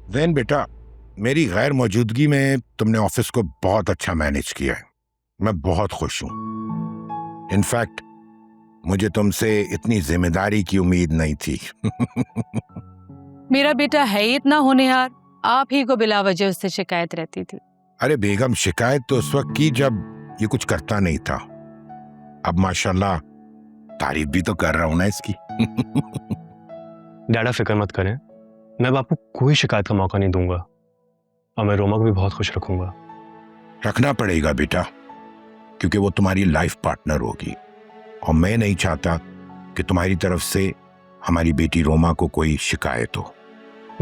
जैन बेटा, मेरी गैर मौजूदगी में तुमने ऑफिस को बहुत अच्छा मैनेज किया है। मैं बहुत खुश हूं। इनफैक्ट मुझे तुमसे इतनी जिम्मेदारी की उम्मीद नहीं थी। मेरा बेटा है ही इतना होनहार, आप ही को बिला वजह उससे शिकायत रहती थी। अरे बेगम, शिकायत तो उस वक्त की जब ये कुछ करता नहीं था। अब माशाल्लाह तारीफ भी तो कर रहा हूं ना इसकी। डैडा फिक्र मत करें, मैं बापू कोई शिकायत का मौका नहीं दूंगा और मैं रोमा को भी बहुत खुश रखूंगा। रखना पड़ेगा बेटा, क्योंकि वो तुम्हारी लाइफ पार्टनर होगी और मैं नहीं चाहता कि तुम्हारी तरफ से हमारी बेटी रोमा को कोई शिकायत हो।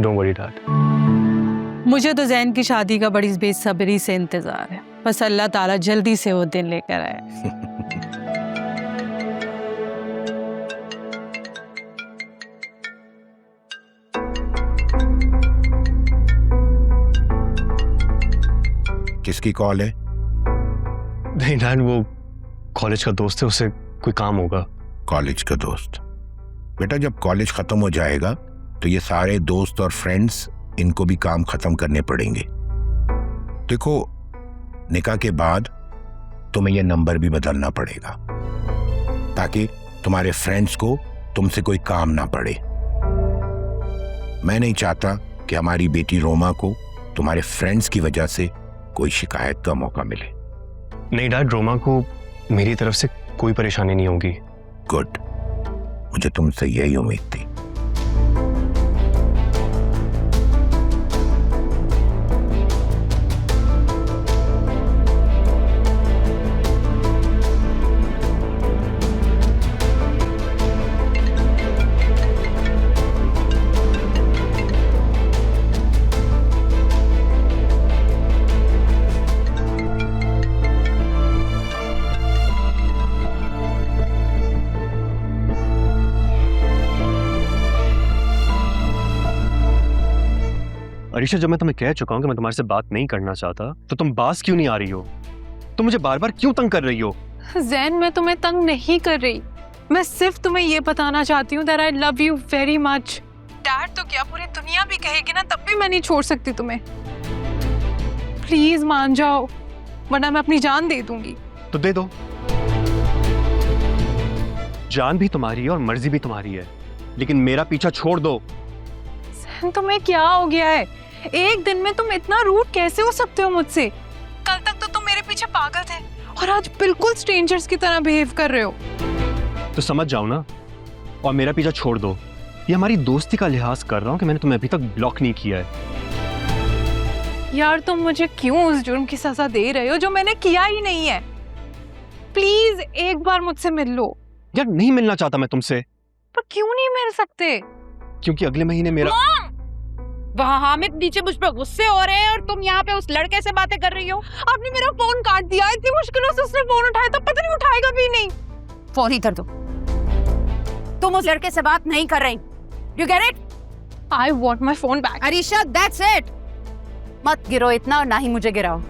Don't worry dad. मुझे तो जैन की शादी का बड़ी बेसब्री से इंतजार है, बस अल्लाह ताला जल्दी से वो दिन लेकर आए। किसकी कॉल है? नहीं डैड, वो कॉलेज का दोस्त है, उसे कोई काम होगा। कॉलेज का दोस्त? बेटा, जब कॉलेज खत्म हो जाएगा तो ये सारे दोस्त और फ्रेंड्स, इनको भी काम खत्म करने पड़ेंगे। देखो, निकाह के बाद तुम्हें ये नंबर भी बदलना पड़ेगा ताकि तुम्हारे फ्रेंड्स को तुमसे कोई काम ना पड़े। मैं नहीं चाहता कि हमारी बेटी रोमा को तुम्हारे फ्रेंड्स की वजह से कोई शिकायत का मौका मिले। नहीं डैड, रोमा को मेरी तरफ से कोई परेशानी नहीं होगी। गुड, मुझे तुमसे यही उम्मीद थी। अरीशा, जब मैं तुम्हें कह चुका हूं कि मैं तुम्हारे से बात नहीं करना चाहता, तो तुम बात क्यों नहीं आ रही हो? तुम मुझे बार बार क्यों तंग कर रही हो? जैन, मैं तुम्हें तंग नहीं कर रही, मैं सिर्फ तुम्हें ये बताना चाहती हूँ that I love you very much. Dad तो क्या, पूरी दुनिया भी कहेगी ना, तब भी मैं नहीं छोड़ सकती तुम्हें। प्लीज मान जाओ, वरना मैं अपनी जान दे दूंगी। तो दे दो। जान भी तुम्हारी है और मर्जी भी तुम्हारी है, लेकिन मेरा पीछा छोड़ दो। जैन, तुम्हें क्या हो गया है? एक दिन में तुम इतना रूड कैसे हो सकते हो मुझसे? कल तक तो तुम मेरे पीछे पागल थे और आज बिल्कुल स्ट्रेंजर्स की तरह बिहेव कर रहे हो। तो समझ जाओ ना और मेरा पीछा छोड़ दो। ये हमारी दोस्ती का लिहाज कर रहा हूं कि मैंने तुम्हें अभी तक ब्लॉक नहीं किया है। यार, तुम मुझे क्यों उस जुर्म की सजा दे रहे हो जो मैंने किया ही नहीं है? प्लीज एक बार मुझसे मिल लो। यार, नहीं मिलना चाहता मैं तुमसे। पर क्यों नहीं मिल सकते? क्योंकि अगले महीने मेरा वहाँ हामिद नीचे मुझ पे गुस्से हो रहे हैं और तुम यहाँ पे उस लड़के से बातें कर रही हो। आपने मेरा फोन काट दिया, इतनी मुश्किलों से उसने फोन उठाया, तब पता नहीं उठाएगा भी नहीं। फोन ही कर दो। तुम उस लड़के से बात नहीं कर रही। You get it? I want my phone back. Arisha, that's it. मत गिरो इतना और ना ही मुझे गिराओ।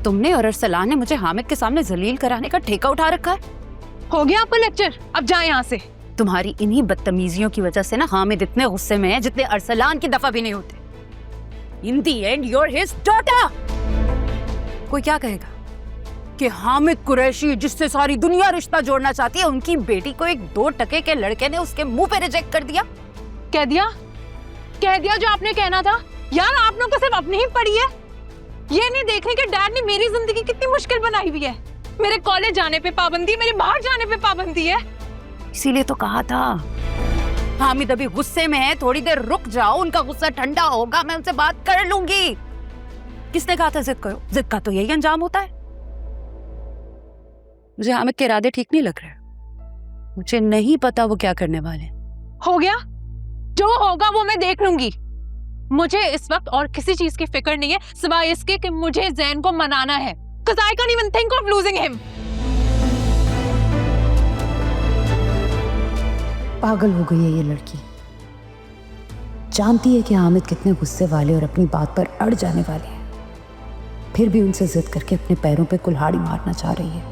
तुमने और अरसलान ने मुझे हामिद के सामने जलील कराने का ठेका उठा रखा है। हो गया आपका लेक्चर, अब जाए यहाँ से। तुम्हारी इन्हीं बदतमीजियों की वजह से ना हामिद इतने गुस्से में है जितने अरसलान की दफा भी नहीं होते। In the end, you're his daughter. कोई क्या कहेगा कि हामिद कुरैशी, जिससे सारी दुनिया रिश्ता जोड़ना चाहती है, उनकी बेटी को एक 2 टके के लड़के ने उसके मुंह पे रिजेक्ट कर दिया। कह दिया जो आपने कहना था। यार, आप लोगों को सिर्फ अपनी ही पड़ी है, ये नहीं देख रहे कि डैड ने मेरी जिंदगी कितनी मुश्किल बनाई हुई है। मेरे कॉलेज जाने पे पाबंदी, मेरे बाहर जाने पे पाबंदी है। इसीलिए तो कहा था हामिद अभी गुस्से में है, थोड़ी देर रुक जाओ, उनका गुस्सा ठंडा होगा, मैं उनसे बात कर लूंगी। किसने कहा था जिद करो? जिद का तो यही अंजाम होता है। मुझे हामिद के इरादे ठीक नहीं लग रहे। मुझे नहीं पता वो क्या करने वाले। हो गया, जो होगा वो मैं देख लूंगी। मुझे इस वक्त और किसी चीज की फिक्र नहीं है सिवाय इसके कि मुझे जैन को मनाना है। 'Cause I can't even think of losing him. पागल हो गई है ये लड़की। जानती है कि हामिद कितने गुस्से वाले और अपनी बात पर अड़ जाने वाले हैं, फिर भी उनसे जिद करके अपने पैरों पे कुल्हाड़ी मारना चाह रही है।